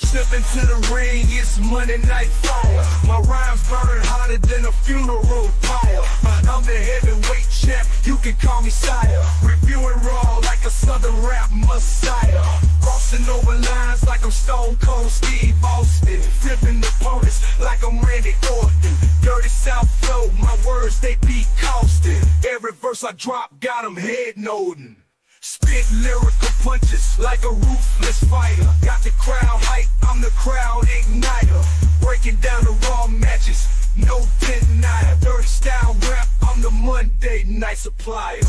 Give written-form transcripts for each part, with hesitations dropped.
Step into the ring, it's Monday Night Fire. My rhymes burn hotter than a funeral pyre. I'm the heavyweight champ, you can call me sire. Reviewing raw like a southern rap messiah. Crossing over lines like I'm Stone Cold Steve Austin. Flipping opponents like I'm Randy Orton. Dirty South flow, my words they be costing. Every verse I drop got them head nodding. Spit lyrical punches like a ruthless fighter. Got the crowd hype, I'm the crowd igniter. Breaking down the raw matches, no denier. Dirty style rap, I'm the Monday night supplier.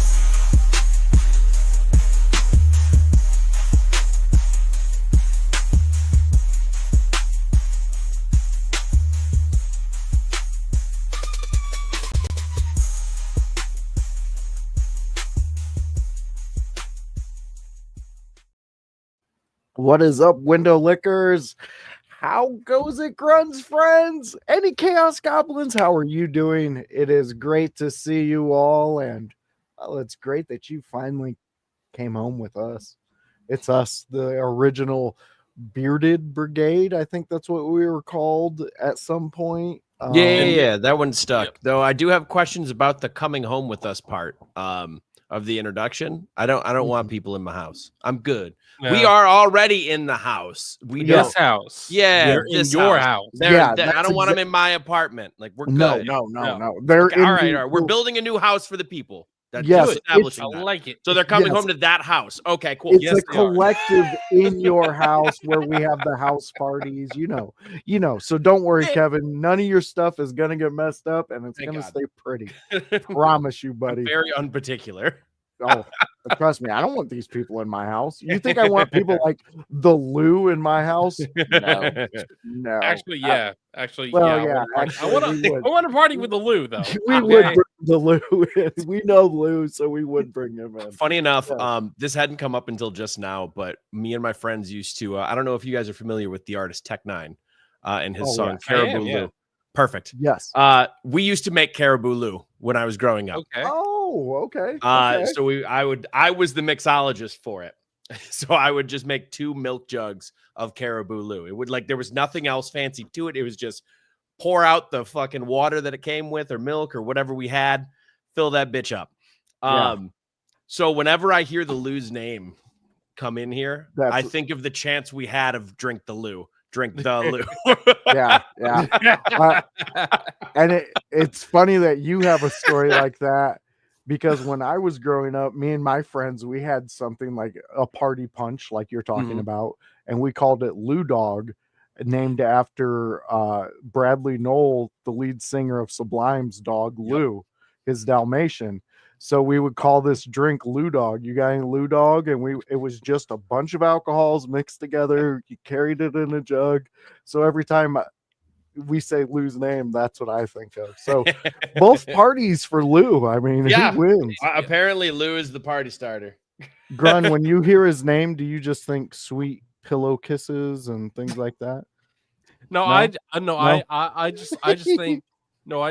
What is up, window lickers? How goes it, Grun's friends? Any Chaos Goblins? How are you doing? It is great to see you all, and well, it's great that you finally came home with us. It's us, the original Bearded Brigade. I think that's what we were called at some point. Yeah, that one stuck. Yep. Though I do have questions about the coming home with us part of the introduction. I don't want people in my house. I'm good. No. We are already in the house. This house. Yeah, they're in your house. Yeah, I don't want them in my apartment. Like we're good. No. They're okay, all right. We're building a new house for the people. That's I like it. So they're coming home to that house. Okay, cool. It's a collective in your house where we have the house parties. You know. So don't worry, Kevin. None of your stuff is gonna get messed up, and it's gonna stay pretty. Promise you, buddy. I'm very unparticular. Oh, trust me, I don't want these people in my house. You think I want people like the Lou in my house? No. Actually, yeah. I want to party with the Lou, though. We would bring the Lou in. We know Lou, so we would bring him in. Funny enough, this hadn't come up until just now, but me and my friends used to. I don't know if you guys are familiar with the artist Tech9 and his song Caribou Lou. Perfect. Yes. We used to make Caribou Lou when I was growing up. Okay. Oh, okay. So I was the mixologist for it. So I would just make 2 milk jugs of Caribou Lou. It would there was nothing else fancy to it. It was just pour out the fucking water that it came with or milk or whatever we had, fill that bitch up. So whenever I hear the Lou's name come in here, I think of the chance we had of drink the Lou. Yeah. And it's funny that you have a story like that, because when I was growing up, me and my friends, we had something like a party punch, like you're talking about, and we called it Lou Dog, named after Bradley Knoll, the lead singer of Sublime's dog Lou, his Dalmatian. So we would call this drink Lou Dog. You got any Lou Dog? And it was just a bunch of alcohols mixed together. You carried it in a jug. So every time we say Lou's name, that's what I think of. So both parties for Lou. I mean, who wins? Apparently Lou is the party starter. Grun, when you hear his name, do you just think sweet pillow kisses and things like that? I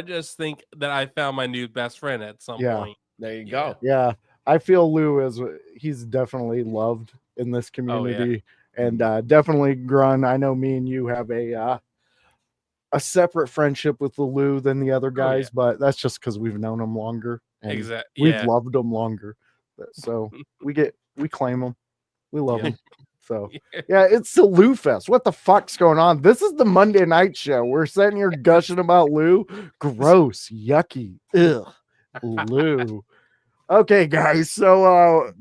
just think that I found my new best friend at some point. There you go. Yeah. I feel Lou he's definitely loved in this community. And definitely, Grun, I know me and you have a separate friendship with the Lou than the other guys, but that's just because we've known him longer. Exactly. We've loved them longer. So we claim them. We love them. So it's the Lou Fest. What the fuck's going on? This is the Monday night show. We're sitting here gushing about Lou. Gross, yucky. Ugh. Lou. Okay, guys. So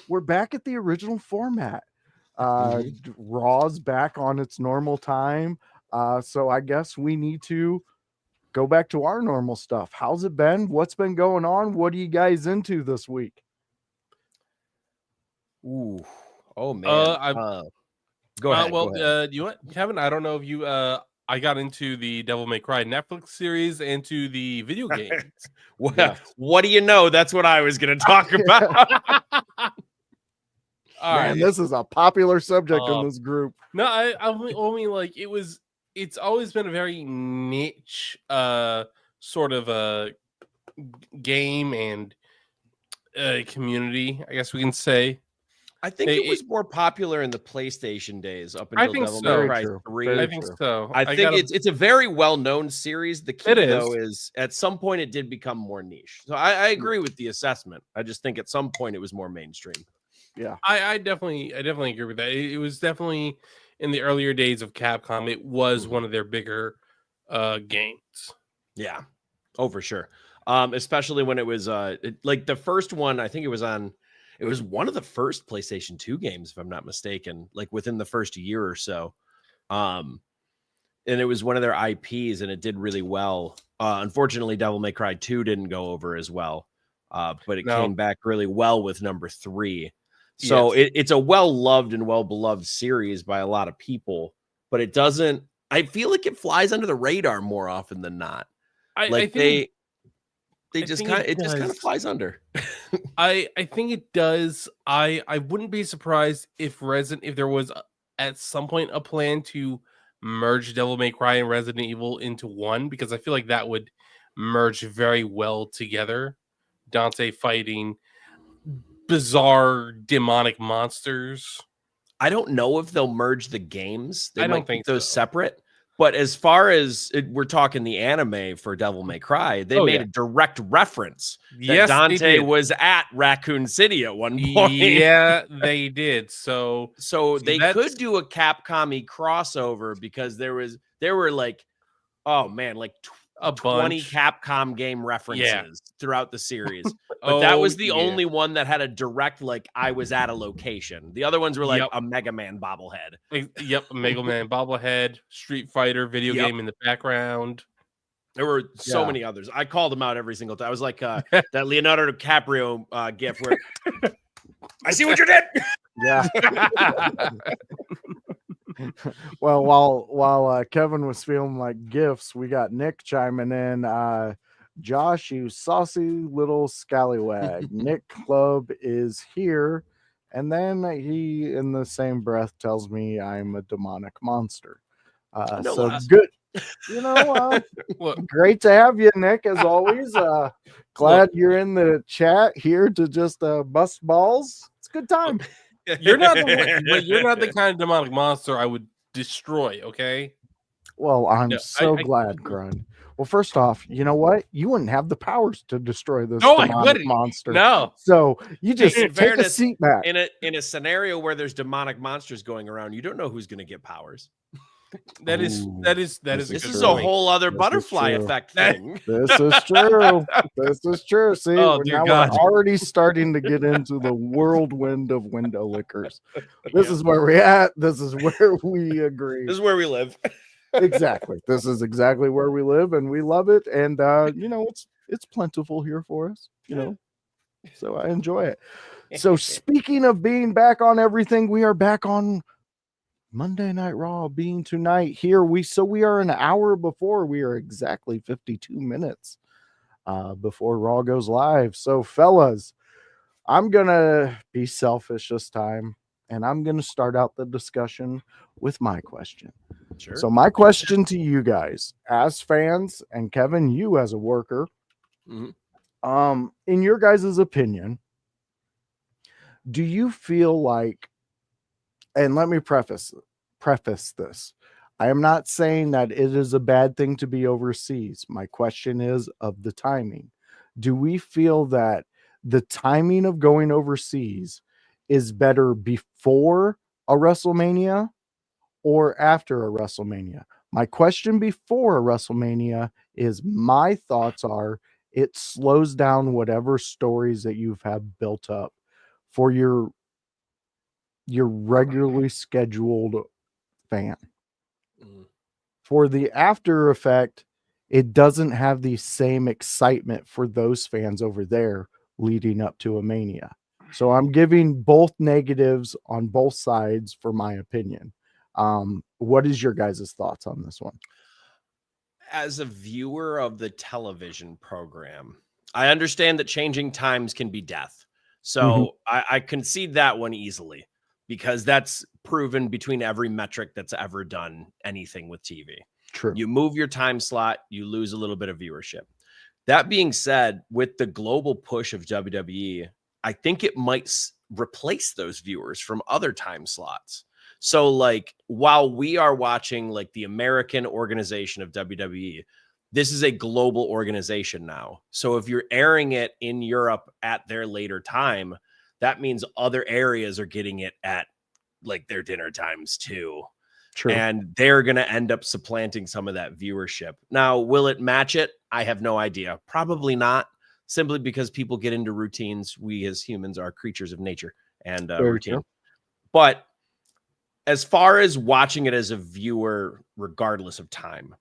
we're back at the original format. Raw's back on its normal time. So I guess we need to go back to our normal stuff. How's it been? What's been going on? What are you guys into this week? Ooh. Oh man. Go ahead. Go ahead. You know what, Kevin? I don't know if you I got into the Devil May Cry Netflix series and to the video games. What do you know? That's what I was going to talk about. Man, this is a popular subject in this group. No, I mean, like it's always been a very niche sort of a game and community, I guess we can say. I think it was more popular in the PlayStation days up I until think Devil so. May Cry True. 3. Very I think true. so. I think it's a very well-known series. The key, It is. though, is at some point it did become more niche. So I agree with the assessment. I just think at some point it was more mainstream. Yeah. I definitely agree with that. It was definitely in the earlier days of Capcom. It was one of their bigger games. Yeah. Oh, for sure. Especially when it was like the first one, I think it was one of the first PlayStation 2 games, if I'm not mistaken, like within the first year or so. And it was one of their IPs and it did really well. Unfortunately, Devil May Cry 2 didn't go over as well. But it came back really well with number 3. So it's a well-loved and well-beloved series by a lot of people, but it doesn't, I feel like it flies under the radar more often than not. It just kind of flies under. I think it does. I wouldn't be surprised if there was at some point a plan to merge Devil May Cry and Resident Evil into one, because I feel like that would merge very well together. Dante fighting bizarre demonic monsters. I don't know if they'll merge the games. They I might don't think keep those so. separate. But as far as we're talking the anime for Devil May Cry, they made a direct reference that Dante was at Raccoon City at one point. Yeah, they did. So they could do a Capcom-y crossover, because there were like, oh man, like a 20 bunch. Capcom game references throughout the series. But that was the only one that had a direct, like, I was at a location. The other ones were like a Mega Man bobblehead. Yep, a Mega Man bobblehead, Street Fighter video game in the background. There were so many others. I called them out every single time. I was like that Leonardo DiCaprio gif where I see what you did. Yeah. Well, while Kevin was feeling like gifts, we got Nick chiming in. Josh, you saucy little scallywag. Nick Club is here. And then he, in the same breath, tells me I'm a demonic monster. So good. You know, great to have you, Nick, as always. Glad you're in the chat here to just bust balls. It's a good time. You're not the kind of demonic monster I would destroy, okay? Well, I'm glad, Grun. Well, first off, you know what? You wouldn't have the powers to destroy this demonic monster. No. So you just take a seat back. In a scenario where there's demonic monsters going around, you don't know who's going to get powers. This is a whole other butterfly effect thing. This is true. This is true. See, we're already starting to get into the whirlwind of window lickers. This is where we're at. This is where we agree. This is where we live. Exactly. This is exactly where we live, and we love it. And you know, it's plentiful here for us. You know, so I enjoy it. So speaking of being back on everything, we are back on Monday Night Raw, being tonight here. We are an hour before. We are exactly 52 minutes before Raw goes live. So fellas, I'm gonna be selfish this time, and I'm gonna start out the discussion with my question. Sure. So my question to you guys as fans, and Kevin, you as a worker, in your guys' opinion, do you feel like, and let me preface this. I am not saying that it is a bad thing to be overseas. My question is of the timing. Do we feel that the timing of going overseas is better before a WrestleMania or after a WrestleMania? My question before a WrestleMania is, my thoughts are, it slows down whatever stories that you've had built up for your regularly scheduled fan. For the after effect, it doesn't have the same excitement for those fans over there leading up to a Mania. So I'm giving both negatives on both sides for my opinion. What is your guys' thoughts on this one? As a viewer of the television program, I understand that changing times can be death. So I concede that one easily, because that's proven between every metric that's ever done anything with TV. True. You move your time slot, you lose a little bit of viewership. That being said, with the global push of WWE, I think it might replace those viewers from other time slots. So like while we are watching like the American organization of WWE, this is a global organization now. So if you're airing it in Europe at their later time, that means other areas are getting it at like their dinner times too. True. And they're going to end up supplanting some of that viewership. Now, will it match it? I have no idea. Probably not, simply because people get into routines. We as humans are creatures of nature and routine. True. But as far as watching it as a viewer, regardless of time,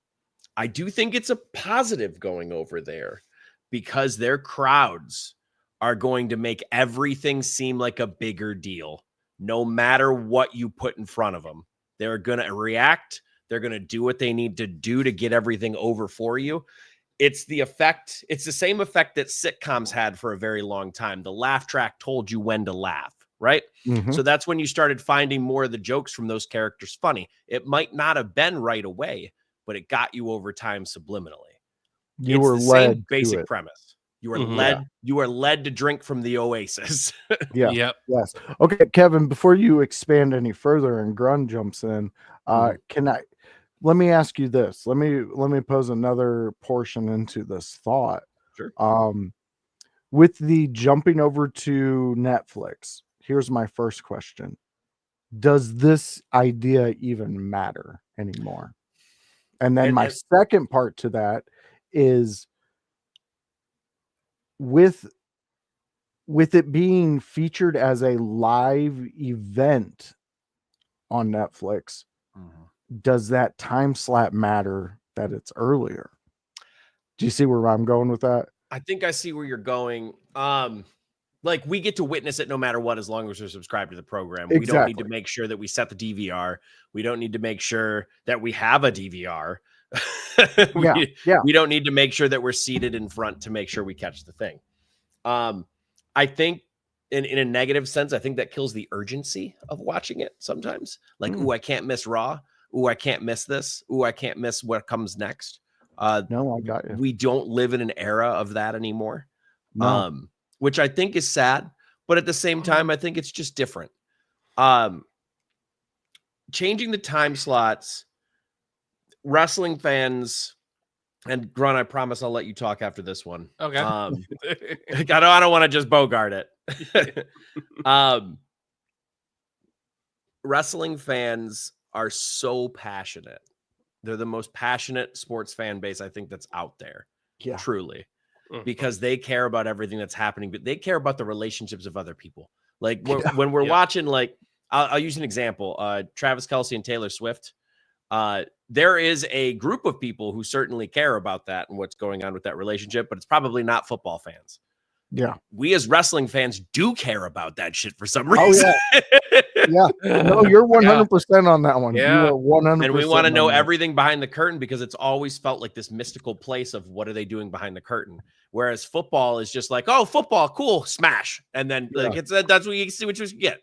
I do think it's a positive going over there because their crowds are going to make everything seem like a bigger deal, no matter what you put in front of them. They're going to react. They're going to do what they need to do to get everything over for you. It's the effect. It's the same effect that sitcoms had for a very long time. The laugh track told you when to laugh, right? Mhm. So that's when you started finding more of the jokes from those characters funny. It might not have been right away, but it got you over time subliminally. You were the led same basic to it. premise. You are Mhm. led. You are led to drink from the oasis. Yeah. Yep. Yes. Okay, Kevin, before you expand any further and Grun jumps in, let me ask you this. Let me pose another portion into this thought. Sure. With the jumping over to Netflix, here's my first question. Does this idea even matter anymore? And then my second part to that is with it being featured as a live event on Netflix, does that time slot matter that it's earlier? Do you see where I'm going with that? I think I see where you're going. Like we get to witness it no matter what, as long as we're subscribed to the program. We don't need to Exactly. make sure that we set the DVR. We don't need to make sure that we have a DVR. We don't need to make sure that we're seated in front to make sure we catch the thing. I think in a negative sense, I think that kills the urgency of watching it sometimes. Like, ooh, I can't miss Raw. Ooh, I can't miss this. Ooh, I can't miss what comes next. No, I got you. We don't live in an era of that anymore. No. Which I think is sad, but at the same time, I think it's just different. Changing the time slots, wrestling fans, and Grun, I promise I'll let you talk after this one. Okay. I don't want to just bogart it. Wrestling fans are so passionate. They're the most passionate sports fan base I think that's out there. Yeah. Truly. Because they care about everything that's happening, but they care about the relationships of other people. Like when we're watching, like I'll use an example, Travis Kelce and Taylor Swift. There is a group of people who certainly care about that and what's going on with that relationship, but it's probably not football fans. Yeah. We as wrestling fans do care about that shit for some reason. Oh, yeah. No, you're 100% on that one. Yeah. You are 100%. And we want to know everything behind the curtain because it's always felt like this mystical place of what are they doing behind the curtain. Whereas football is just like, oh, football, cool, smash. And then like that's what you see what you get.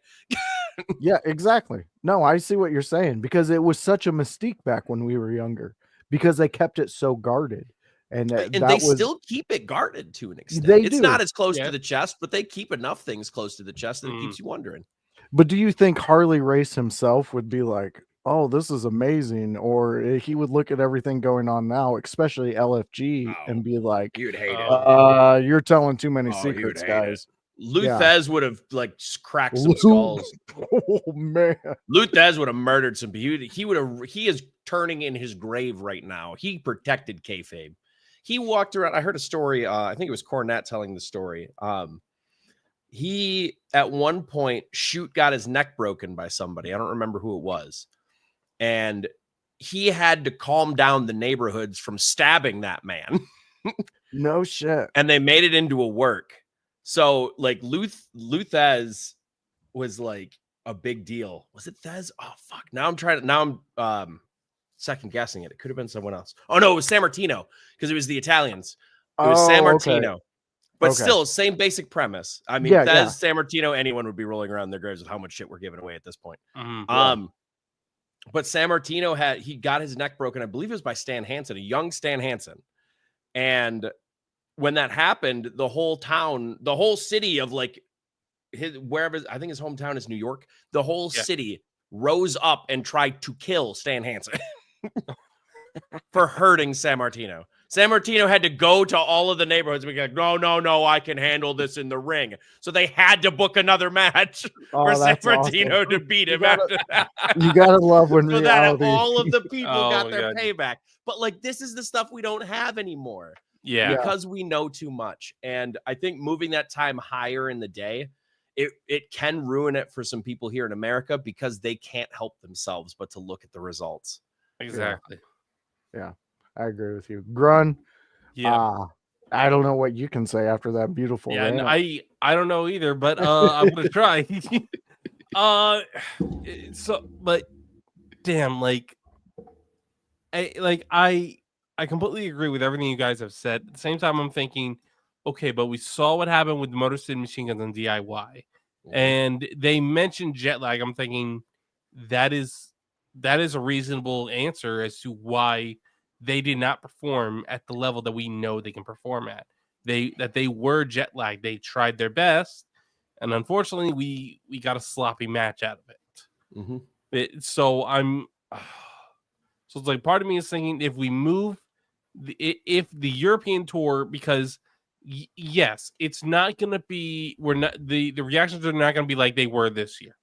Yeah, exactly. No, I see what you're saying because it was such a mystique back when we were younger because they kept it so guarded. And they still keep it guarded to an extent. It's do. not as close to the chest, but they keep enough things close to the chest that it keeps you wondering. But do you think Harley Race himself would be like, oh, this is amazing? Or he would look at everything going on now, especially LFG, and be like, you'd hate it. You're telling too many secrets, guys. Luthez would have like cracked some skulls. Oh man, Luthez would have murdered some beauty. He is turning in his grave right now. He protected kayfabe. He walked around. I heard a story. I think it was Cornette telling the story. He at one point got his neck broken by somebody. I don't remember who it was. And he had to calm down the neighborhoods from stabbing that man. No shit. And they made it into a work. So like Luthez was like a big deal. Was it Thez? Oh fuck. Now I'm second guessing it. It could have been someone else. Oh no, it was Sammartino because it was the Italians. It was Sammartino. Okay. But still, same basic premise. I mean, Thez, Sammartino, anyone would be rolling around their graves with how much shit we're giving away at this point. But Sammartino he got his neck broken. I believe it was by Stan Hansen, a young Stan Hansen. And when that happened, the whole town, the whole city of like wherever, I think his hometown is New York. The whole Yeah. city rose up and tried to kill Stan Hansen for hurting San Martino. San Martino had to go to all of the neighborhoods and be like, no, I can handle this in the ring. So they had to book another match for San that's Martino awesome. to beat him gotta- after that. You gotta love when So that reality. all of the people Oh got my their God. payback. But like, this is the stuff we don't have anymore Yeah. because we know too much. And I think moving that time higher in the day, it can ruin it for some people here in America because they can't help themselves but to look at the results. Exactly. Yeah, I agree with you. Grun, Yeah. I don't know what you can say after that beautiful Yeah, and rant. I don't know either, but I'm gonna try. But damn, I completely agree with everything you guys have said. At the same time, I'm thinking, okay, but we saw what happened with Motor City Machine Guns and DIY, and they mentioned jet lag. I'm thinking that is a reasonable answer as to why they did not perform at the level that we know they can perform at. They were jet lagged. They tried their best, and unfortunately, we got a sloppy match out of it. So it's like part of me is thinking if we move, if the European tour, because yes, it's not going to be, the reactions are not going to be like they were this year.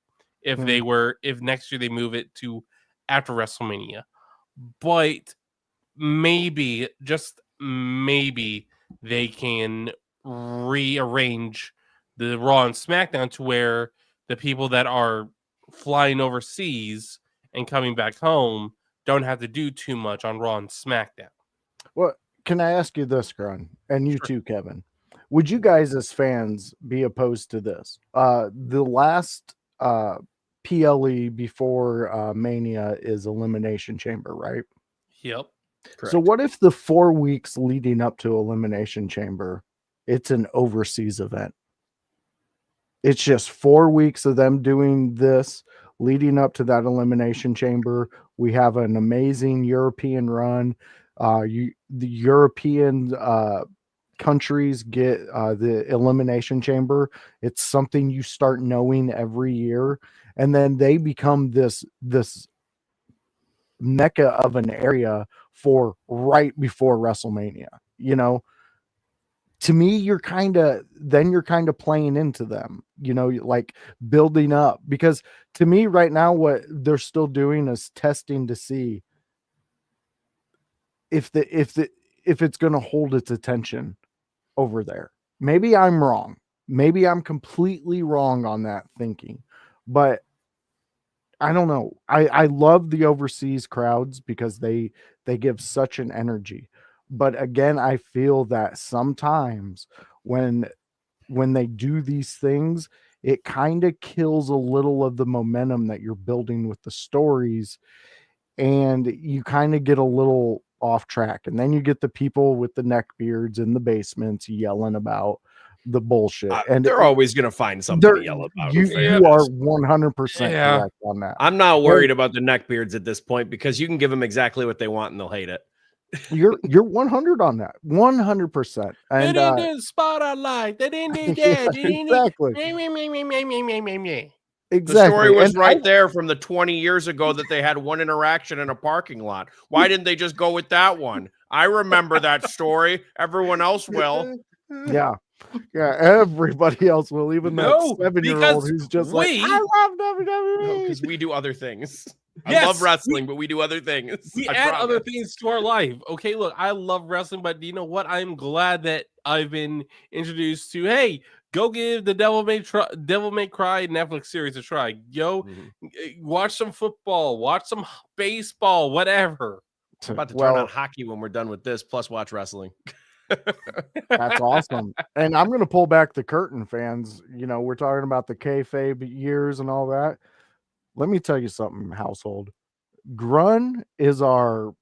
If next year they move it to after WrestleMania, but maybe, just maybe, they can rearrange the Raw and SmackDown to where the people that are flying overseas and coming back home don't have to do too much on Raw and SmackDown. Well, can I ask you this, Grun, and you Sure. too, Kevin? Would you guys, as fans, be opposed to this? The last PLE before Mania is Elimination Chamber, right? Yep. So what if the 4 weeks leading up to Elimination Chamber, it's an overseas event? It's just 4 weeks of them doing this leading up to that Elimination Chamber. We have an amazing European run. The European countries get the Elimination Chamber. It's something you start knowing every year, and then they become this mecca of an area for right before WrestleMania. You know, to me, you're kind of playing into them, you know, like building up, because to me right now, what they're still doing is testing to see if it's going to hold its attention over there. Maybe I'm wrong. Maybe I'm completely wrong on that thinking, but I don't know. I love the overseas crowds because they give such an energy. But again, I feel that sometimes when they do these things, it kind of kills a little of the momentum that you're building with the stories, and you kind of get a little off track. And then you get the people with the neck beards in the basements yelling about the bullshit. And they're always going to find something to yell about. You are 100% correct on that. I'm not worried about the neckbeards at this point because you can give them exactly what they want and they'll hate it. You're 100 on that, 100%. And they didn't do the spotlight. They didn't do that. Exactly. The story was right there from the 20 years ago that they had one interaction in a parking lot. Why didn't they just go with that one? I remember that story. Everyone else will. Yeah, everybody else will, even that 7-year-old who's just like, I love WWE. Because we do other things. I love wrestling, but we do other things. We add other things to our life. Okay, look, I love wrestling, but you know what? I'm glad that I've been introduced to, hey, go give the Devil May Cry Netflix series a try. Watch some football, watch some baseball, whatever. I'm about to turn on hockey when we're done with this, plus watch wrestling. That's awesome. And I'm going to pull back the curtain, fans. You know, we're talking about the kayfabe years and all that. Let me tell you something, household. Grun is our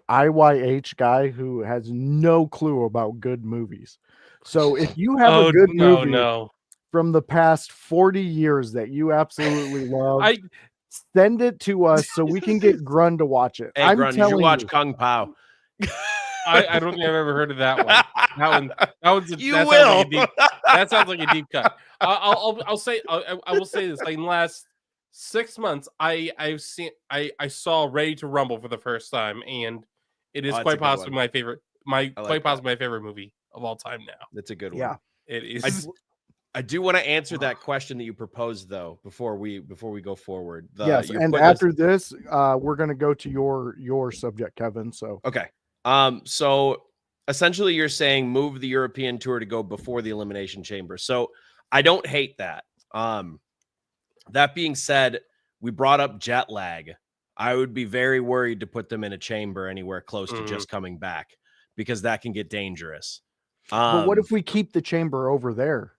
IYH guy who has no clue about good movies. So if you have a good movie from the past 40 years that you absolutely love, send it to us so we can get Grun to watch it. Hey, Grun, you should watch Kung Pao. I don't think I've ever heard of that one. That one's You that will. Sounds like a deep, that sounds like a deep cut. I'll say I will say this. Like in the last 6 months, I saw Ready to Rumble for the first time, and it is Oh, that's a quite good possibly one. my favorite. I like Quite that. possibly my favorite movie of all time now. That's a good one. Yeah. It is. I do want to answer that question that you proposed though before we go forward. Yes, you and put us- after this, we're gonna go to your subject, Kevin. So okay. So essentially you're saying move the European tour to go before the Elimination Chamber. So I don't hate that. That being said, we brought up jet lag. I would be very worried to put them in a chamber anywhere close to just coming back because that can get dangerous. but what if we keep the chamber over there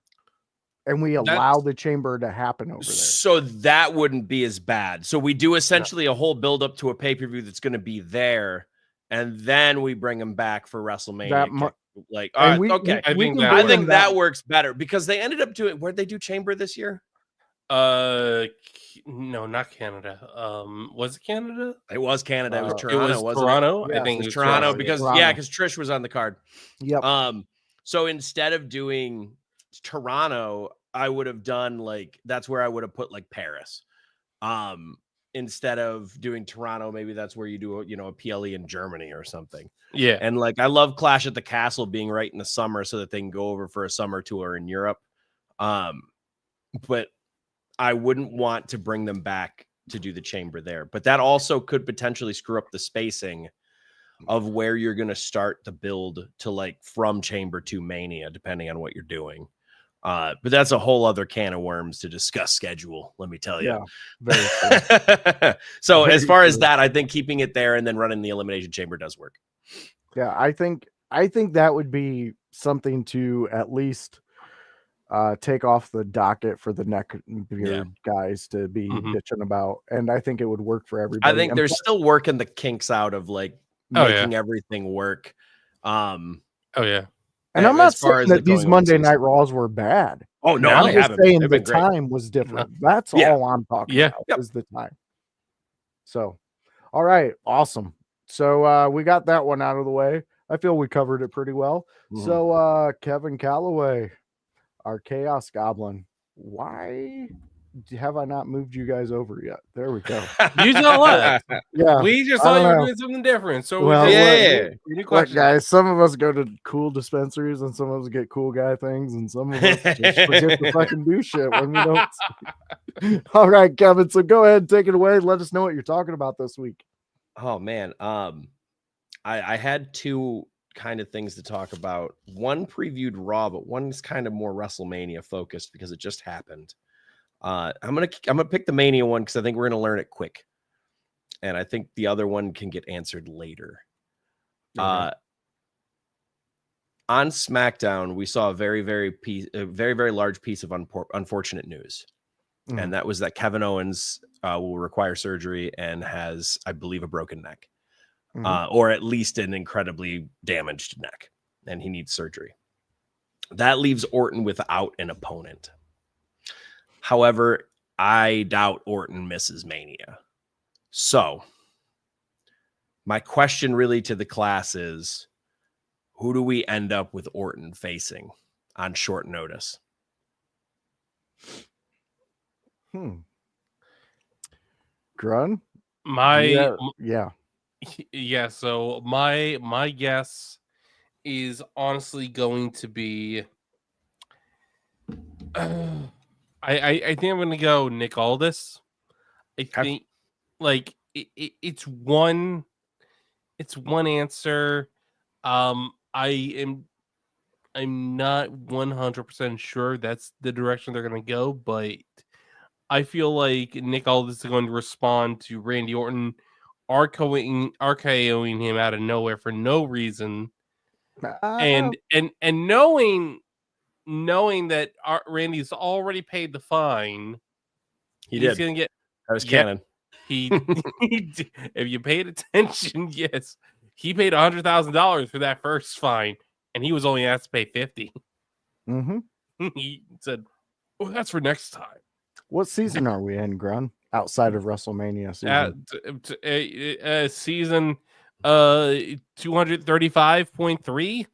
and we allow the chamber to happen over there? So that wouldn't be as bad. So we do essentially a whole build up to a pay-per-view that's going to be there, and then we bring them back for WrestleMania. Okay. I think that works better because they ended up doing. Where'd they do Chamber this year? No, not Canada. Was it Canada? It was Canada. It was It Toronto. was Toronto. Yeah, I think It it was was Toronto Toronto, because Toronto. because Trish was on the card. Yep. So instead of doing Toronto, I would have done that's where I would have put Paris. Instead of doing Toronto, maybe that's where you do a PLE in Germany or something. Yeah. And I love Clash at the Castle being right in the summer so that they can go over for a summer tour in Europe. But I wouldn't want to bring them back to do the chamber there. But that also could potentially screw up the spacing of where you're going to start the build to from chamber to Mania, depending on what you're doing. But that's a whole other can of worms to discuss schedule, let me tell you. Yeah, very true. So Very as far as true. that, I think keeping it there and then running the Elimination Chamber does work. Yeah, I think that would be something to at least take off the docket for the neck beard guys to be bitching about, and I think it would work for everybody. I think they're still working the kinks out of making everything work. And I'm not saying that these Monday Night Raws were bad. Oh no, I'm just saying the great. time was different. That's all I'm talking about is the time. So, all right, awesome. So we got that one out of the way. I feel we covered it pretty well. So Kevin Calloway, our Chaos Goblin, why have I not moved you guys over yet? There we go. You know what? Yeah, we just thought you were doing something different. So look, guys, some of us go to cool dispensaries and some of us get cool guy things, and some of us just forget to fucking do shit when we don't. All right, Kevin. So go ahead and take it away. Let us know what you're talking about this week. Oh man, I had two kind of things to talk about. One previewed Raw, but one's kind of more WrestleMania focused because it just happened. I'm gonna pick the Mania one because I think we're gonna learn it quick, and I think the other one can get answered later. On SmackDown, we saw a very very large piece of unfortunate news, and that was that Kevin Owens will require surgery and has, I believe, a broken neck, or at least an incredibly damaged neck, and he needs surgery. That leaves Orton without an opponent. However, I doubt Orton misses Mania. So my question really to the class is, who do we end up with Orton facing on short notice? Grun? So my guess is honestly going to be I think I'm gonna go Nick Aldis. I think it's one answer. I'm not 100% sure that's the direction they're gonna go, but I feel like Nick Aldis is going to respond to Randy Orton RKOing him out of nowhere for no reason, and knowing that Randy's already paid the fine. He's gonna get that was canon. He if you paid attention, yes, he paid $100,000 for that first fine, and he was only asked to pay $50,000. He said, "Oh, that's for next time." What season are we in, Grun? Outside of WrestleMania season? Season 235.3.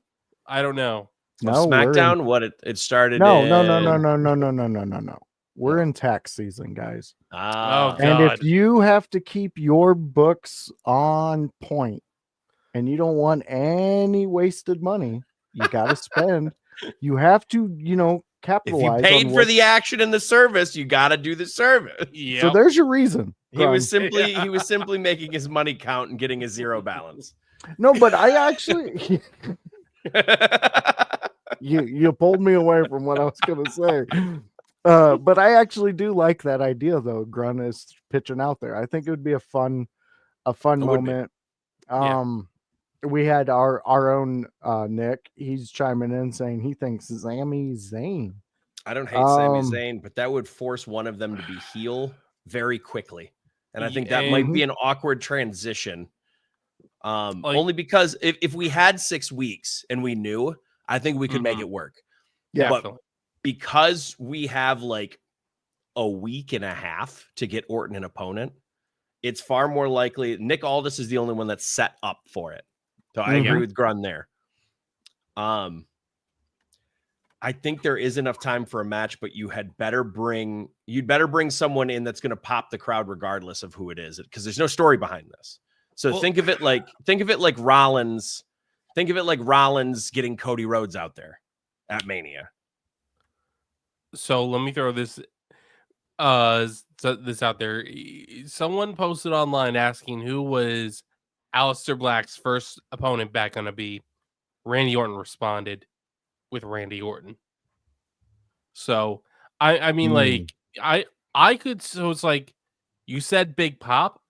I don't know. Of No, we're in, SmackDown, what it started no, no, no, no, in. no, no, no, no, no, no, no. We're Oh. in tax season, guys. Oh And if God. you have to keep your books on point and you don't want any wasted money, you got to spend. You have to, If you capitalize on paid for what. the action and the service, you got to do the service. So Yeah. there's your reason. He was Grun. simply making his money count and getting a zero balance. No, but I actually you pulled me away from what I was gonna say. But I actually do like that idea though. Grun is pitching out there. I think it would be a fun It would be. moment. Yeah. We had our own Nick. He's chiming in saying he thinks Sami Zayn. I don't hate Sami Zayn, but that would force one of them to be heel very quickly. And I think that might be an awkward transition. Only because if we had 6 weeks and we knew, I think we could make it work. Yeah. But because we have like a week and a half to get Orton an opponent, it's far more likely Nick Aldis is the only one that's set up for it. So I agree with Grun there. I think there is enough time for a match, but you'd better bring someone in that's going to pop the crowd regardless of who it is, because there's no story behind this. So think of it like Rollins. Think of it like Rollins getting Cody Rhodes out there at Mania. So let me throw this out there. Someone posted online asking who was Aleister Black's first opponent back going to be. Randy Orton responded with Randy Orton. So I mean like I could, so it's like you said Big Pop,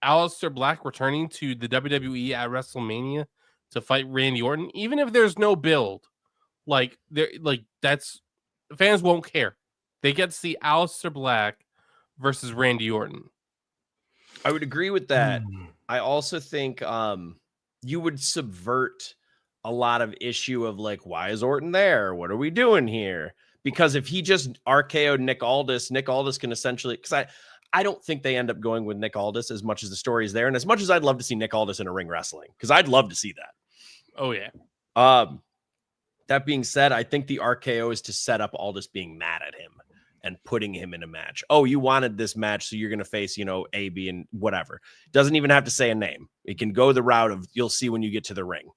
Aleister Black returning to the WWE at WrestleMania to fight Randy Orton, even if there's no build, like that's fans won't care. They get to see Aleister Black versus Randy Orton. I would agree with that. I also think you would subvert a lot of issue of like, why is Orton there? What are we doing here? Because if he just RKO'd Nick Aldis can essentially, because I don't think they end up going with Nick Aldis as much as the story is there. And as much as I'd love to see Nick Aldis in a ring wrestling, because I'd love to see that. Oh, yeah. That being said, I think the RKO is to set up Aldis being mad at him and putting him in a match. Oh, you wanted this match, so you're going to face, A, B, and whatever. Doesn't even have to say a name. It can go the route of you'll see when you get to the ring.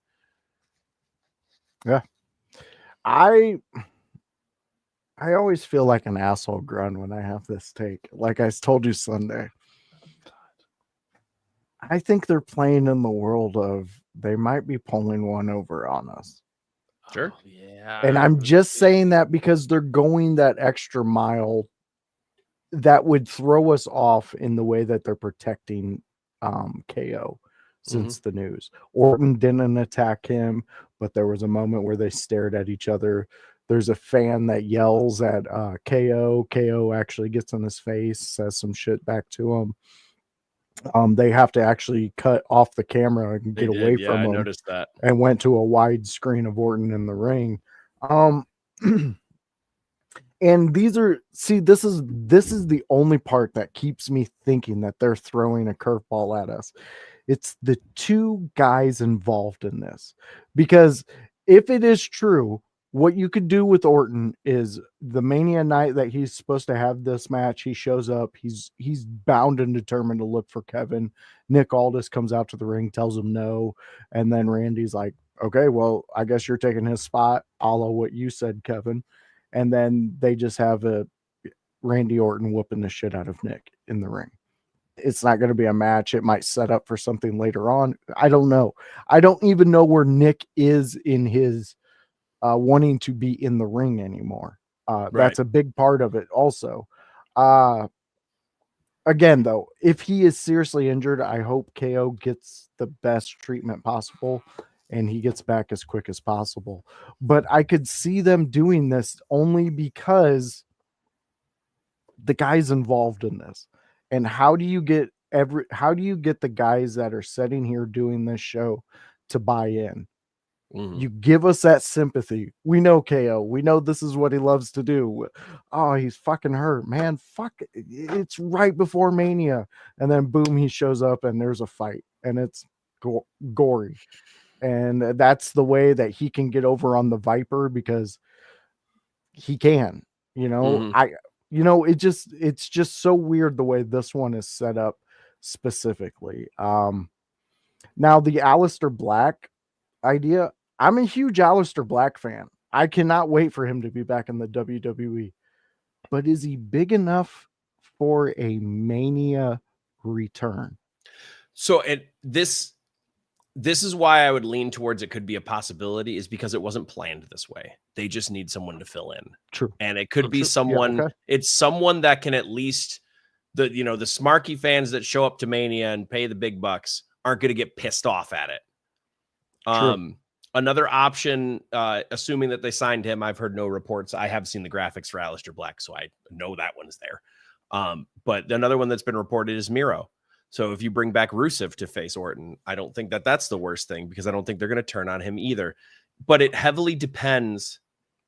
Yeah. I always feel like an asshole, Grun, when I have this take. Like I told you Sunday. I think they're playing in the world of they might be pulling one over on us. Sure. Oh, yeah. And I'm just saying that because they're going that extra mile that would throw us off in the way that they're protecting KO since the news. Orton didn't attack him, but there was a moment where they stared at each other. There's a fan that yells at KO. KO actually gets in his face, says some shit back to him. They have to actually cut off the camera and get away from him. I noticed that. And went to a wide screen of Orton in the ring. And this is the only part that keeps me thinking that they're throwing a curveball at us. It's the two guys involved in this, because if it is true, what you could do with Orton is the Mania night that he's supposed to have this match, he shows up, he's bound and determined to look for Kevin. Nick Aldis comes out to the ring, tells him no, and then Randy's like, okay, well, I guess you're taking his spot, a la what you said, Kevin. And then they just have a Randy Orton whooping the shit out of Nick in the ring. It's not going to be a match. It might set up for something later on. I don't know. I don't even know where Nick is in his wanting to be in the ring anymore. That's a big part of it also. Again, though, if he is seriously injured, I hope KO gets the best treatment possible and he gets back as quick as possible. But I could see them doing this only because the guys involved in this. And how do you get the guys that are sitting here doing this show to buy in? You give us that sympathy. We know KO. We know this is what he loves to do. Oh, he's fucking hurt, man. Fuck. It's right before Mania. And then boom, he shows up and there's a fight. And it's gory. And that's the way that he can get over on the Viper, because he can, it's just so weird the way this one is set up specifically. Now the Aleister Black idea, I'm a huge Aleister Black fan. I cannot wait for him to be back in the WWE. But is he big enough for a Mania return? So this is why I would lean towards it could be a possibility, is because it wasn't planned this way. They just need someone to fill in. True. And it could be True. someone, Yeah, okay. It's someone that can at least, the Smarky fans that show up to Mania and pay the big bucks aren't going to get pissed off at it. True. Another option, assuming that they signed him, I've heard no reports. I have seen the graphics for Aleister Black, so I know that one's there. But another one that's been reported is Miro. So if you bring back Rusev to face Orton, I don't think that that's the worst thing, because I don't think they're going to turn on him either. But it heavily depends.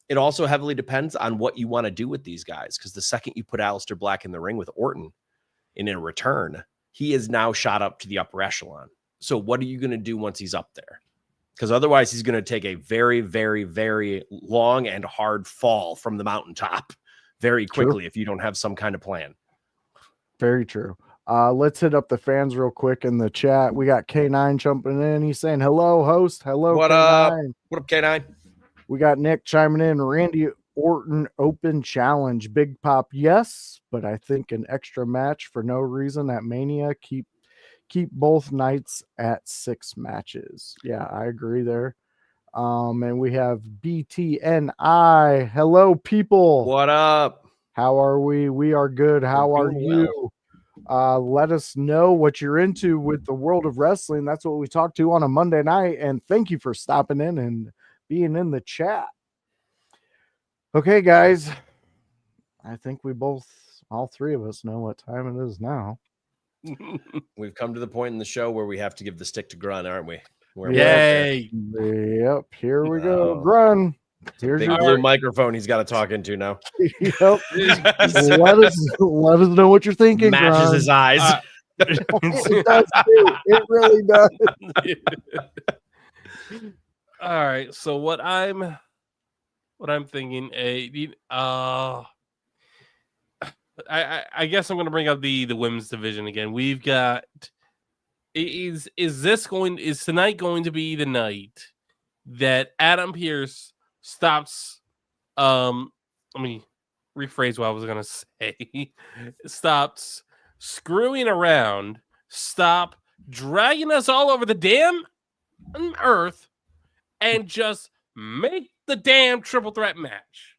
It also heavily depends on what you want to do with these guys, because the second you put Aleister Black in the ring with Orton in a return, he is now shot up to the upper echelon. So what are you going to do once he's up there? Because otherwise he's going to take a very, very, very long and hard fall from the mountaintop very quickly. True. If you don't have some kind of plan. Very true. Let's hit up the fans real quick in the chat. We got K9 jumping in. He's saying, hello, host. Hello, what K9. Up? What up, K9? We got Nick chiming in. Randy Orton Open Challenge. Big Pop, yes, but I think an extra match for no reason at Mania. Keep both nights at 6 matches. Yeah, I agree there. And we have BTNI. Hello, people. What up? How are we? We are good. How are you? Let us know what you're into with the world of wrestling. That's what we talk to on a Monday night. And thank you for stopping in and being in the chat. Okay, guys. I think all three of us know what time it is now. We've come to the point in the show where we have to give the stick to Grun, aren't we? Yay! Yep, here we go. Grun. Here's big blue microphone he's got to talk into now. Yep. let us know what you're thinking. Matches Grun. his eyes. It does too. It really does. All right. So what I'm thinking, I guess I'm going to bring up the women's division again. We've got is tonight going to be the night that Adam Pearce stops? Let me rephrase what I was going to say. Stops screwing around. Stop dragging us all over the damn earth, and just make the damn triple threat match.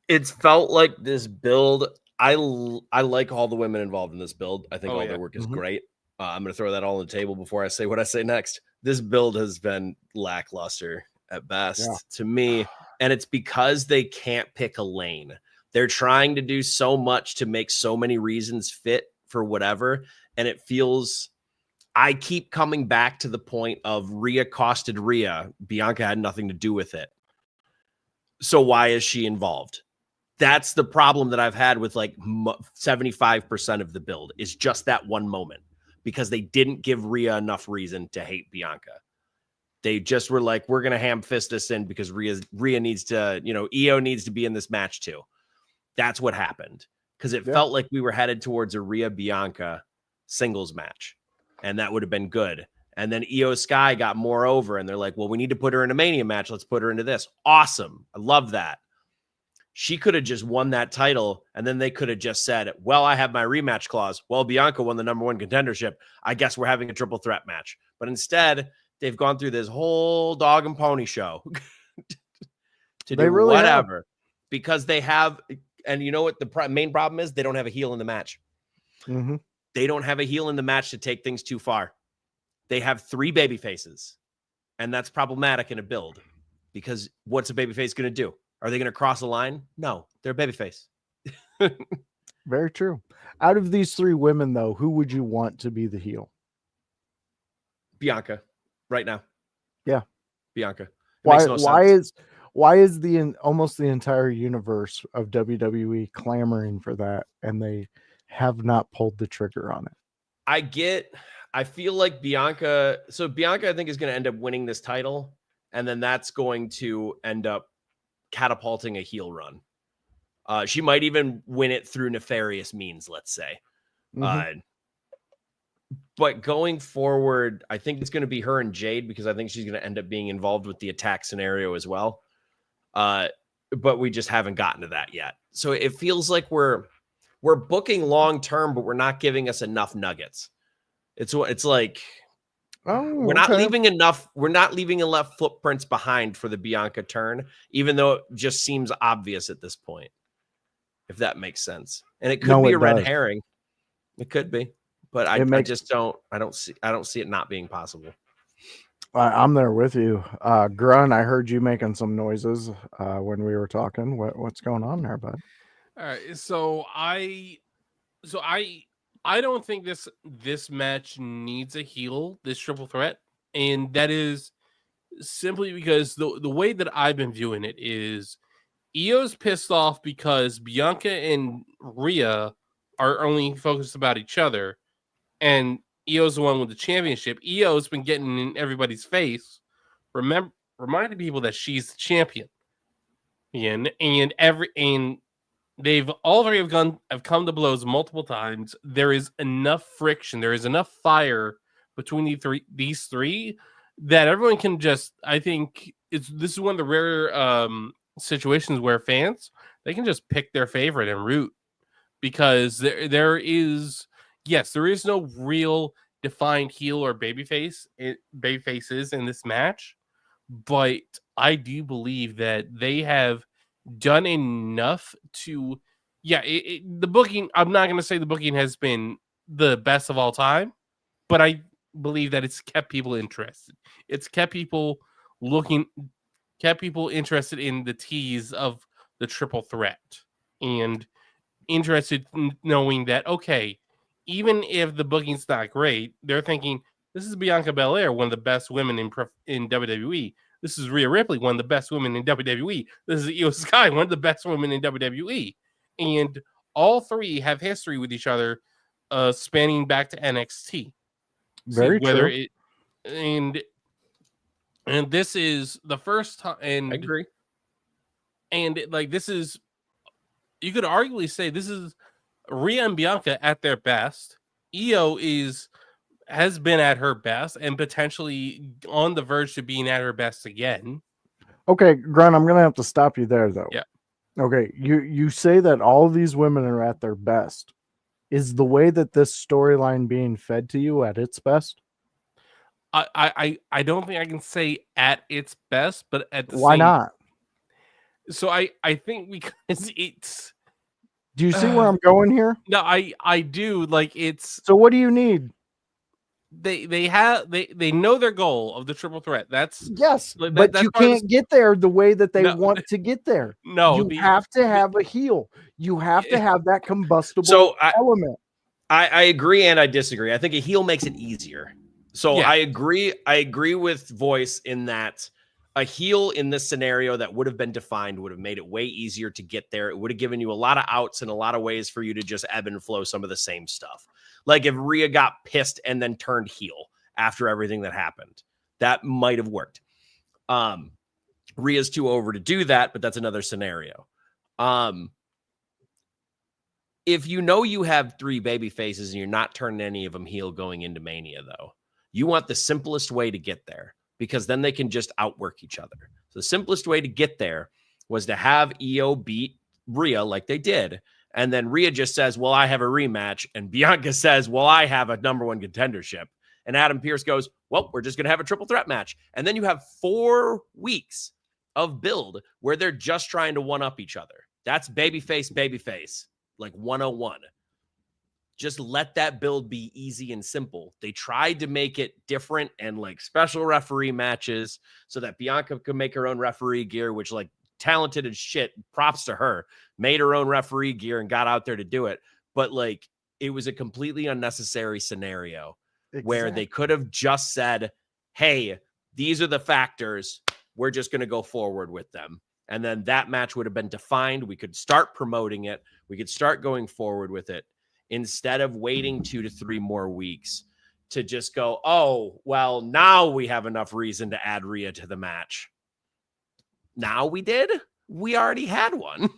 It's felt like this build. I like all the women involved in this build. I think their work is great. I'm going to throw that all on the table before I say what I say next. This build has been lackluster at best to me. And it's because they can't pick a lane. They're trying to do so much to make so many reasons fit for whatever. And it feels, I keep coming back to the point of Rhea costed Rhea. Bianca had nothing to do with it. So why is she involved? That's the problem that I've had with like 75% of the build, is just that one moment, because they didn't give Rhea enough reason to hate Bianca. They just were like, we're going to ham fist this in because Rhea needs to, Io needs to be in this match too. That's what happened, because it felt like we were headed towards a Rhea Bianca singles match, and that would have been good. And then Io Sky got more over, and they're like, well, we need to put her in a Mania match. Let's put her into this. Awesome. I love that. She could have just won that title, and then they could have just said, well, I have my rematch clause. Well, Bianca won the #1 contendership. I guess we're having a triple threat match. But instead, they've gone through this whole dog and pony show to do really whatever. Because they have, and you know what the main problem is? They don't have a heel in the match. Mm-hmm. They don't have a heel in the match to take things too far. They have 3 baby faces, and that's problematic in a build, because what's a baby face going to do? Are they going to cross a line? No, they're a babyface. Very true. Out of these 3 women, though, who would you want to be the heel? Bianca, right now. Yeah, Bianca. Why is almost the entire universe of WWE clamoring for that, and they have not pulled the trigger on it? I get I feel like Bianca, I think, is going to end up winning this title, and then that's going to end up catapulting a heel run. She might even win it through nefarious means, let's say. But going forward, I think it's going to be her and Jade, because I think she's going to end up being involved with the attack scenario as well. But we just haven't gotten to that yet. So it feels like we're booking long term, but we're not giving us enough nuggets. It's like we're not leaving enough footprints behind for the Bianca turn, even though it just seems obvious at this point, if that makes sense. And it could be a red herring. It could be, but I don't see it not being possible. I'm there with you. Grun, I heard you making some noises when we were talking. What's going on there, bud? All right, so I don't think this match needs a heel, this triple threat, and that is simply because the way that I've been viewing it is Io's pissed off because Bianca and Rhea are only focused about each other, and Io's the one with the championship. Io's been getting in everybody's face, reminding people that she's the champion. And they've all three have come to blows multiple times. There is enough friction, there is enough fire between these three that everyone can just, I think this is one of the rare situations where fans, they can just pick their favorite and root, because there is no real defined heel or babyfaces in this match, but I do believe that they have done enough to, the booking, I'm not going to say the booking has been the best of all time, but I believe that it's kept people interested. It's kept people interested in the tease of the triple threat, and interested in knowing that, okay, even if the booking's not great, they're thinking, this is Bianca Belair, one of the best women in WWE. This is Rhea Ripley, one of the best women in WWE. This is Io Sky, one of the best women in WWE. And all three have history with each other, spanning back to NXT. Very true. And this is the first time. And I agree. And this is, you could arguably say, this is Rhea and Bianca at their best. Io has been at her best and potentially on the verge to being at her best again. Okay, Grun, I'm gonna have to stop you there though. Yeah. Okay, you say that all of these women are at their best. Is the way that this storyline being fed to you at its best? I don't think I can say at its best, but at the why same, not? So I think because it's. Do you see where I'm going here? No, I do. It's. So what do you need? They know their goal of the triple threat. That's yes, but you can't get there the way that they want to get there. No, you have to have a heel. You have to have that combustible element. I agree and I disagree. I think a heel makes it easier. So I agree with Voice in that a heel in this scenario that would have been defined would have made it way easier to get there. It would have given you a lot of outs and a lot of ways for you to just ebb and flow some of the same stuff. Like if Rhea got pissed and then turned heel after everything that happened, that might have worked. Rhea's too over to do that, but that's another scenario. If you know you have three baby faces and you're not turning any of them heel going into Mania, though, you want the simplest way to get there, because then they can just outwork each other. So the simplest way to get there was to have Io beat Rhea like they did. And then Rhea just says, well, I have a rematch. And Bianca says, well, I have a number one contendership. And Adam Pearce goes, well, we're just going to have a triple threat match. And then you have 4 weeks of build where they're just trying to one up each other. That's babyface, like 101. Just let that build be easy and simple. They tried to make it different and like special referee matches so that Bianca could make her own referee gear, which like talented as shit, props to her, made her own referee gear and got out there to do it. But like, it was a completely unnecessary scenario where they could have just said, hey, these are the factors. We're just going to go forward with them. And then that match would have been defined. We could start promoting it. We could start going forward with it instead of waiting 2 to 3 more weeks to just go, oh, well, now we have enough reason to add Rhea to the match. Now we did? We already had one.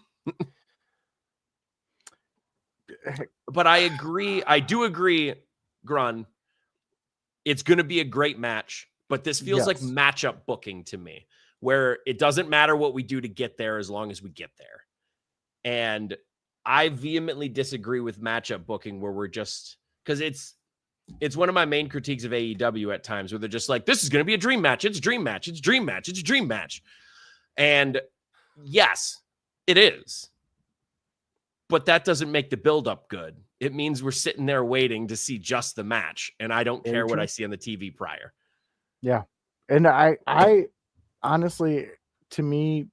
But I agree. I do agree, Grun. It's going to be a great match, but this feels like matchup booking to me, where it doesn't matter what we do to get there as long as we get there. And I vehemently disagree with matchup booking where we're just, because it's one of my main critiques of AEW at times, where they're just like, this is going to be a dream match. It's a dream match. It's a dream match. It's a dream match. And yes, it is. But that doesn't make the build-up good. It means we're sitting there waiting to see just the match, and I don't care what I see on the TV prior. Yeah. And I honestly, to me,